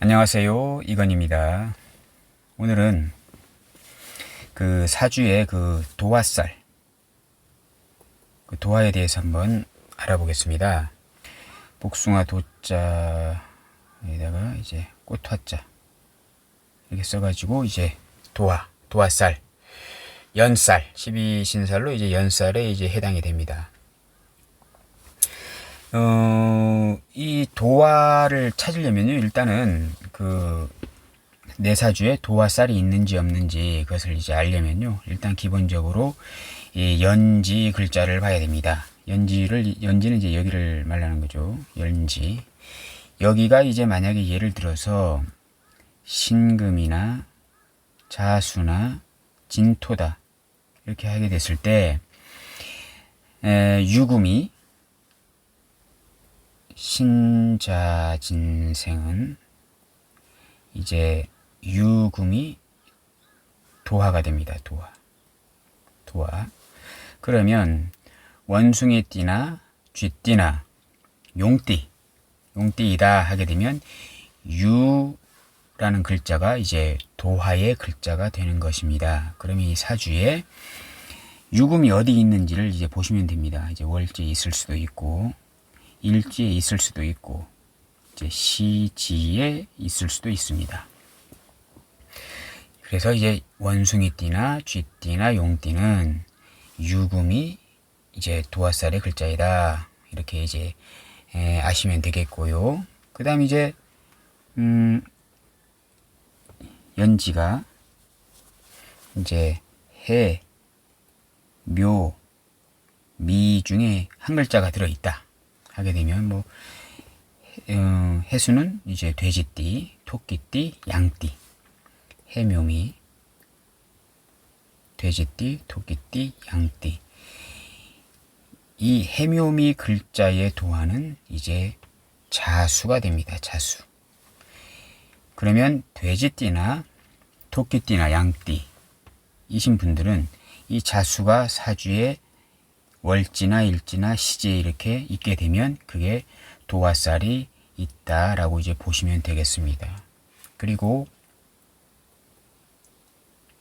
안녕하세요, 이건입니다. 오늘은 그 사주의 그 도화살, 그 도화에 대해서 한번 알아보겠습니다. 복숭아 도자에다가 이제 꽃화자 이렇게 써가지고 이제 도화살, 연살, 12신살로 이제 연살에 이제 해당이 됩니다. 이 도화를 찾으려면요, 일단은 그 내 사주에 도화살이 있는지 없는지 그것을 이제 알려면요, 일단 기본적으로 이 연지 글자를 봐야 됩니다. 연지는 이제 여기를 말하는 거죠. 연지. 여기가 이제 만약에 예를 들어서 신금이나 자수나 진토다 이렇게 하게 됐을 때 유금이 신자진생은 이제 유금이 도화가 됩니다. 도화. 그러면 원숭이띠나 쥐띠나 용띠이다 하게 되면 유라는 글자가 이제 도화의 글자가 되는 것입니다. 그러면 이 사주에 유금이 어디 있는지를 이제 보시면 됩니다. 이제 월지에 있을 수도 있고 일지에 있을 수도 있고 이제 시지에 있을 수도 있습니다. 그래서 이제 원숭이띠나 쥐띠나 용띠는 유금이 이제 도화살의 글자이다 이렇게 이제 아시면 되겠고요. 그 다음 이제 연지가 이제 해, 묘, 미 중에 한 글자가 들어있다 하게 되면 뭐 해수는 이제 돼지띠, 토끼띠, 양띠, 해묘미, 돼지띠, 토끼띠, 양띠. 이 해묘미 글자의 도화는 이제 자수가 됩니다. 자수. 그러면 돼지띠나 토끼띠나 양띠 이신 분들은 이 자수가 사주에 월지나 일지나 시지에 이렇게 있게 되면 그게 도화살이 있다라고 이제 보시면 되겠습니다. 그리고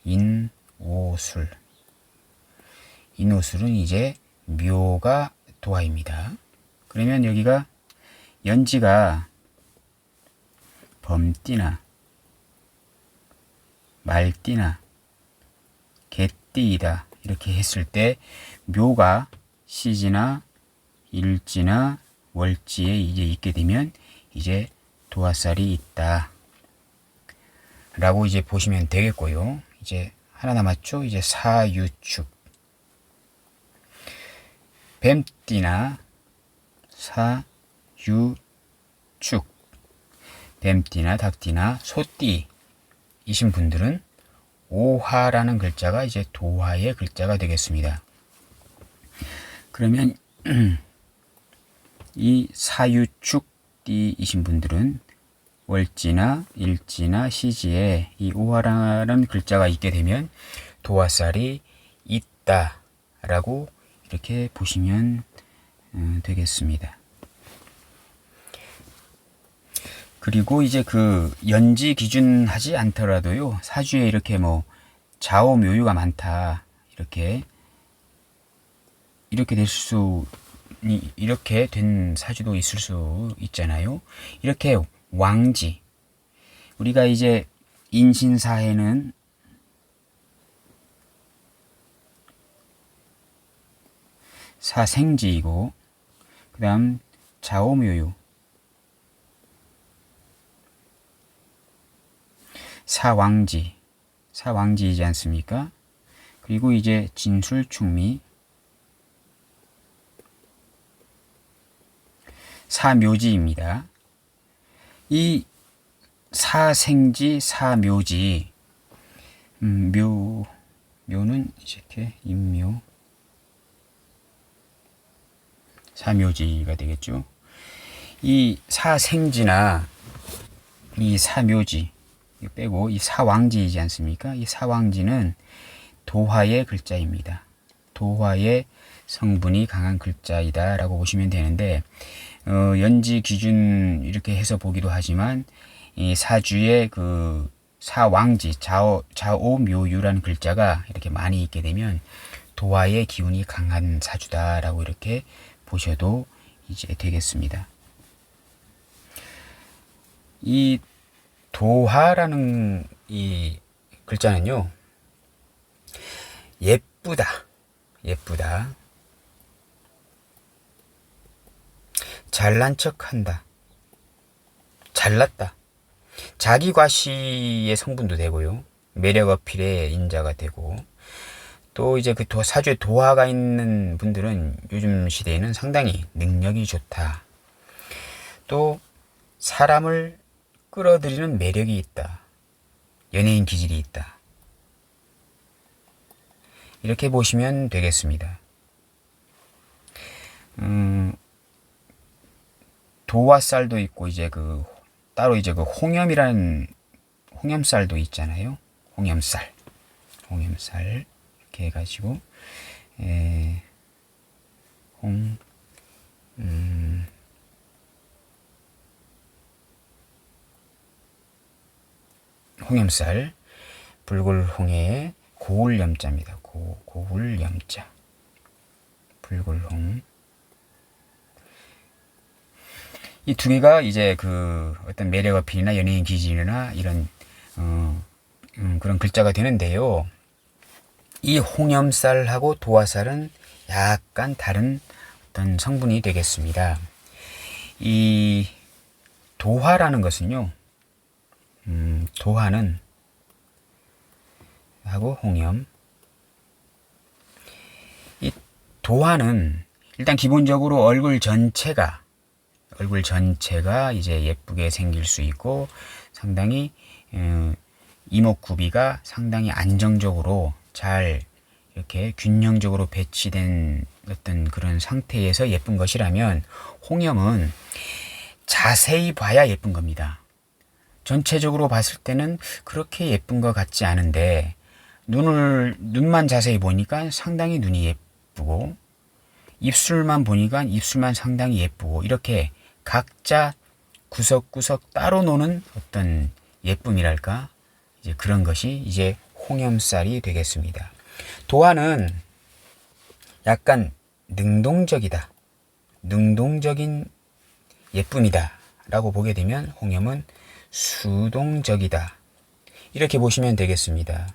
인오술은 이제 묘가 도화입니다. 그러면 여기가 연지가 범띠나 말띠나 개띠이다 이렇게 했을 때 묘가 시지나 일지나 월지에 이제 있게 되면 이제 도화살이 있다 라고 이제 보시면 되겠고요. 이제 하나 남았죠. 이제 사유축. 뱀띠나 사유축. 뱀띠나 닭띠나 소띠 이신 분들은 오화라는 글자가 이제 도화의 글자가 되겠습니다. 그러면 이 사유축띠이신 분들은 월지나 일지나 시지에 이 오화라는 글자가 있게 되면 도화살이 있다라고 이렇게 보시면 되겠습니다. 그리고 이제 그 연지 기준하지 않더라도요, 사주에 이렇게 뭐 좌오묘유가 많다 이렇게 된 사주도 있을 수 있잖아요. 이렇게 왕지, 우리가 이제 인신사해는 사생지이고 그 다음 좌오묘유 사왕지이지 않습니까? 그리고 이제 진술충미 사묘지입니다. 이 사생지, 사묘지, 묘는 이렇게 인묘, 사묘지가 되겠죠. 이 사생지나 이 사묘지 빼고 이 사왕지이지 않습니까? 이 사왕지는 도화의 글자입니다. 도화의 성분이 강한 글자이다 라고 보시면 되는데 연지 기준 이렇게 해서 보기도 하지만 이 사주의 그 사왕지 좌오묘유라는 글자가 이렇게 많이 있게 되면 도화의 기운이 강한 사주다라고 이렇게 보셔도 이제 되겠습니다. 이 도화라는 이 글자는요, 예쁘다, 잘난 척한다, 잘났다, 자기 과시의 성분도 되고요, 매력 어필의 인자가 되고, 또 이제 그 사주에 도화가 있는 분들은 요즘 시대에는 상당히 능력이 좋다. 또 사람을 끌어들이는 매력이 있다. 연예인 기질이 있다. 이렇게 보시면 되겠습니다. 도화살도 있고 이제 그 따로 이제 그 홍염이라는 홍염살도 있잖아요. 홍염살 이렇게 해가지고 홍염살, 불굴홍해의 고울염자입니다. 고울염자, 불굴홍. 이 두 개가 이제 그 어떤 매력 어필이나 연예인 기질이나 이런 그런 글자가 되는데요. 이 홍염살하고 도화살은 약간 다른 어떤 성분이 되겠습니다. 이 도화라는 것은요, 도화는 하고 홍염. 이 도화는 일단 기본적으로 얼굴 전체가 이제 예쁘게 생길 수 있고 상당히 이목구비가 상당히 안정적으로 잘 이렇게 균형적으로 배치된 어떤 그런 상태에서 예쁜 것이라면, 홍염은 자세히 봐야 예쁜 겁니다. 전체적으로 봤을 때는 그렇게 예쁜 것 같지 않은데 눈만 자세히 보니까 상당히 눈이 예쁘고, 입술만 보니까 입술만 상당히 예쁘고, 이렇게 각자 구석구석 따로 노는 어떤 예쁨이랄까, 이제 그런 것이 이제 홍염살이 되겠습니다. 도화는 약간 능동적이다, 능동적인 예쁨이다 라고 보게 되면, 홍염은 수동적이다 이렇게 보시면 되겠습니다.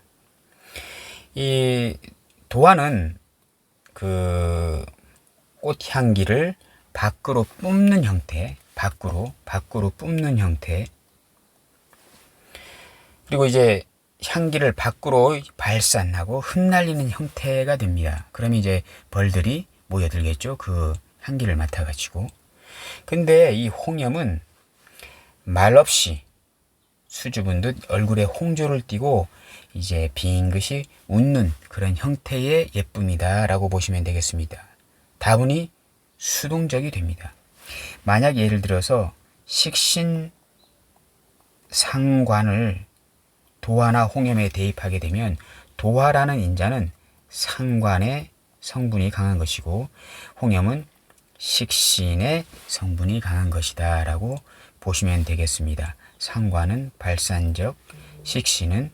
이 도화는 그 꽃향기를 밖으로 뿜는 형태, 밖으로 뿜는 형태, 그리고 이제 향기를 밖으로 발산하고 흩날리는 형태가 됩니다. 그러면 이제 벌들이 모여들겠죠, 그 향기를 맡아가지고. 근데 이 홍염은 말없이 수줍은 듯 얼굴에 홍조를 띠고 이제 빙긋이 웃는 그런 형태의 예쁨이다 라고 보시면 되겠습니다. 다분히 수동적이 됩니다. 만약 예를 들어서 식신 상관을 도화나 홍염에 대입하게 되면, 도화라는 인자는 상관의 성분이 강한 것이고 홍염은 식신의 성분이 강한 것이다 라고 보시면 되겠습니다. 상관은 발산적, 식신은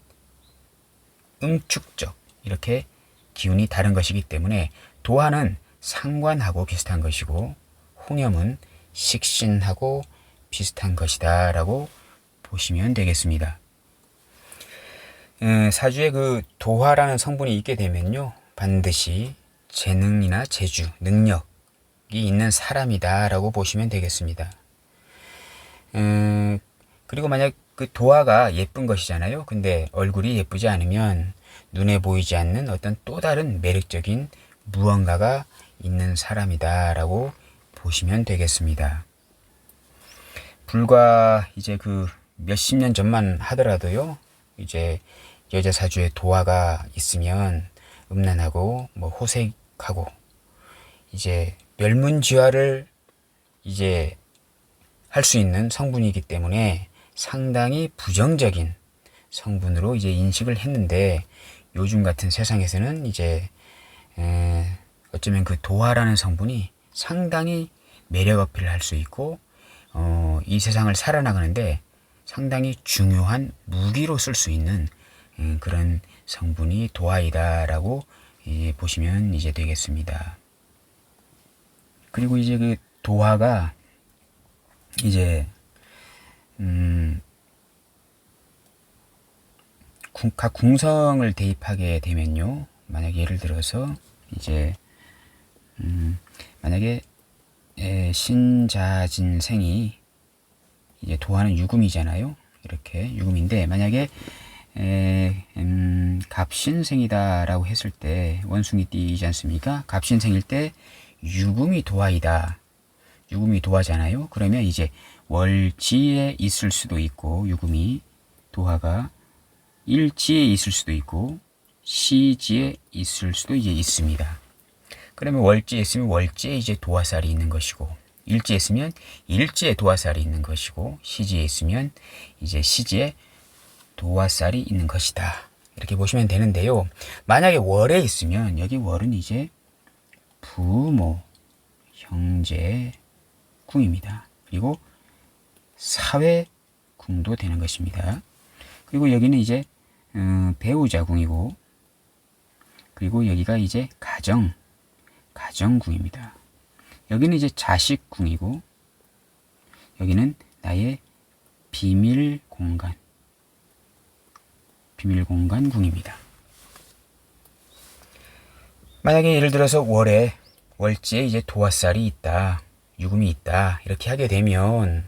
응축적, 이렇게 기운이 다른 것이기 때문에 도화는 상관하고 비슷한 것이고 홍염은 식신하고 비슷한 것이다 라고 보시면 되겠습니다. 사주에 그 도화라는 성분이 있게 되면요, 반드시 재능이나 재주, 능력이 있는 사람이다 라고 보시면 되겠습니다. 그리고 만약 그 도화가 예쁜 것이잖아요. 근데 얼굴이 예쁘지 않으면 눈에 보이지 않는 어떤 또 다른 매력적인 무언가가 있는 사람이다 라고 보시면 되겠습니다. 불과 이제 그 몇십 년 전만 하더라도요, 이제 여자 사주에 도화가 있으면 음란하고 뭐 호색하고 이제 멸문지화를 이제 할 수 있는 성분이기 때문에 상당히 부정적인 성분으로 이제 인식을 했는데, 요즘 같은 세상에서는 이제 어쩌면 그 도화라는 성분이 상당히 매력 어필을 할 수 있고 이 세상을 살아나가는데 상당히 중요한 무기로 쓸 수 있는 그런 성분이 도화이다라고 보시면 이제 되겠습니다. 그리고 이제 그 도화가 이제 각 궁성을 대입하게 되면요, 만약 예를 들어서 이제 만약에 신자진생이 이제 도화는 유금이잖아요. 이렇게 유금인데 만약에 갑신생이다라고 했을 때 원숭이 띠이지 않습니까? 갑신생일 때 유금이 도화이다. 유금이 도화잖아요. 그러면 이제 월지에 있을 수도 있고 유금이 도화가 일지에 있을 수도 있고 시지에 있을 수도 이제 있습니다. 그러면 월지에 있으면 월지에 이제 도화살이 있는 것이고, 일지에 있으면 일지에 도화살이 있는 것이고, 시지에 있으면 이제 시지에 도화살이 있는 것이다. 이렇게 보시면 되는데요. 만약에 월에 있으면 여기 월은 이제 부모, 형제, 궁입니다. 그리고 사회 궁도 되는 것입니다. 그리고 여기는 이제 배우자 궁이고, 그리고 여기가 이제 가정궁입니다. 여기는 이제 자식궁이고, 여기는 나의 비밀공간궁입니다. 만약에 예를 들어서 월지에 이제 도화살이 있다, 유금이 있다, 이렇게 하게 되면,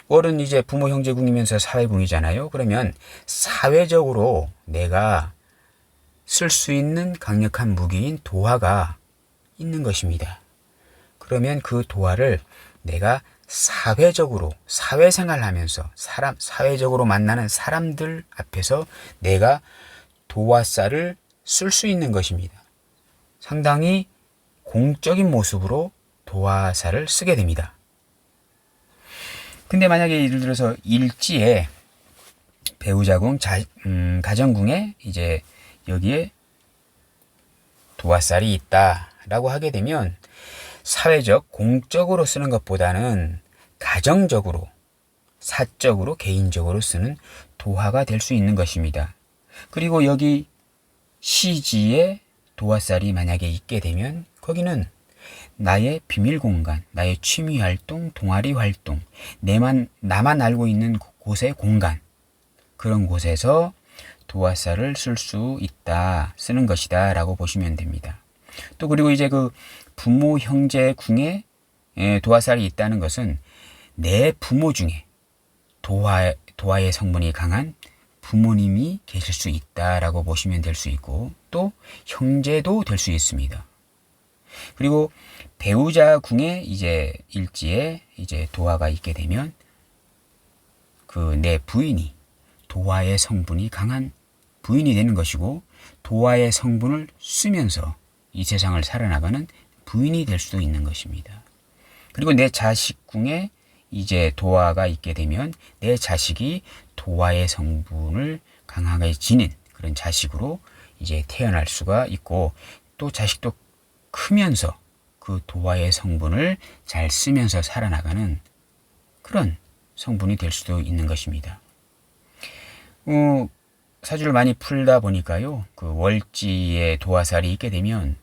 월은 이제 부모 형제궁이면서 사회궁이잖아요. 그러면 사회적으로 내가 쓸 수 있는 강력한 무기인 도화가 있는 것입니다. 그러면 그 도화를 내가 사회적으로, 사회생활 하면서 사회적으로 만나는 사람들 앞에서 내가 도화살을 쓸 수 있는 것입니다. 상당히 공적인 모습으로 도화살을 쓰게 됩니다. 근데 만약에 예를 들어서 일지에 배우자궁, 가정궁에 이제 여기에 도화살이 있다라고 하게 되면 사회적, 공적으로 쓰는 것보다는 가정적으로, 사적으로, 개인적으로 쓰는 도화가 될 수 있는 것입니다. 그리고 여기 시지에 도화살이 만약에 있게 되면 거기는 나의 비밀 공간, 나의 취미 활동, 동아리 활동, 나만 알고 있는 곳의 공간, 그런 곳에서 도화살을 쓸 수 있다, 쓰는 것이다 라고 보시면 됩니다. 또 그리고 이제 그 부모 형제 궁에 도화살이 있다는 것은 내 부모 중에 도화의 성분이 강한 부모님이 계실 수 있다라고 보시면 될 수 있고, 또 형제도 될 수 있습니다. 그리고 배우자 궁에 이제 일지에 이제 도화가 있게 되면 그 내 부인이 도화의 성분이 강한 부인이 되는 것이고, 도화의 성분을 쓰면서 이 세상을 살아나가는 부인이 될 수도 있는 것입니다. 그리고 내 자식 궁에 이제 도화가 있게 되면 내 자식이 도화의 성분을 강하게 지닌 그런 자식으로 이제 태어날 수가 있고, 또 자식도 크면서 그 도화의 성분을 잘 쓰면서 살아나가는 그런 성분이 될 수도 있는 것입니다. 사주를 많이 풀다 보니까요, 그 월지에 도화살이 있게 되면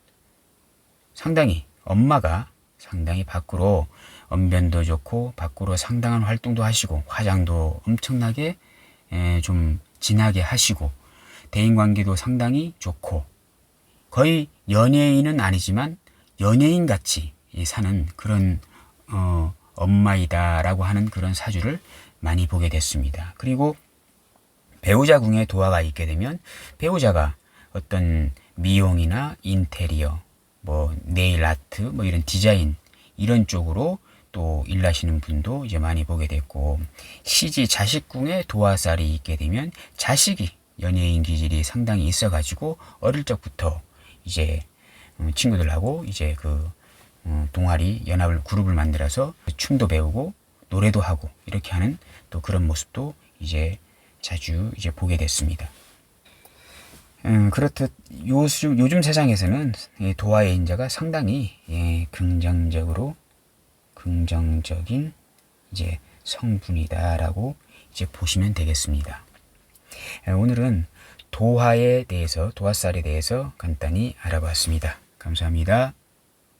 상당히 엄마가 상당히 밖으로 언변도 좋고 밖으로 상당한 활동도 하시고 화장도 엄청나게 좀 진하게 하시고 대인관계도 상당히 좋고 거의 연예인은 아니지만 연예인 같이 사는 그런 엄마이다라고 하는 그런 사주를 많이 보게 됐습니다. 그리고 배우자 궁에 도화가 있게 되면 배우자가 어떤 미용이나 인테리어, 뭐 네일 아트, 뭐 이런 디자인 이런 쪽으로 또 일하시는 분도 이제 많이 보게 됐고, 시지 자식궁에 도화살이 있게 되면 자식이 연예인 기질이 상당히 있어가지고 어릴 적부터 이제 친구들하고 이제 그 동아리 연합을 그룹을 만들어서 춤도 배우고 노래도 하고 이렇게 하는 또 그런 모습도 이제 자주 이제 보게 됐습니다. 그렇듯 요즘 세상에서는 도화의 인자가 상당히 긍정적인 이제 성분이다라고 이제 보시면 되겠습니다. 오늘은 도화에 대해서, 도화쌀에 대해서 간단히 알아봤습니다. 감사합니다.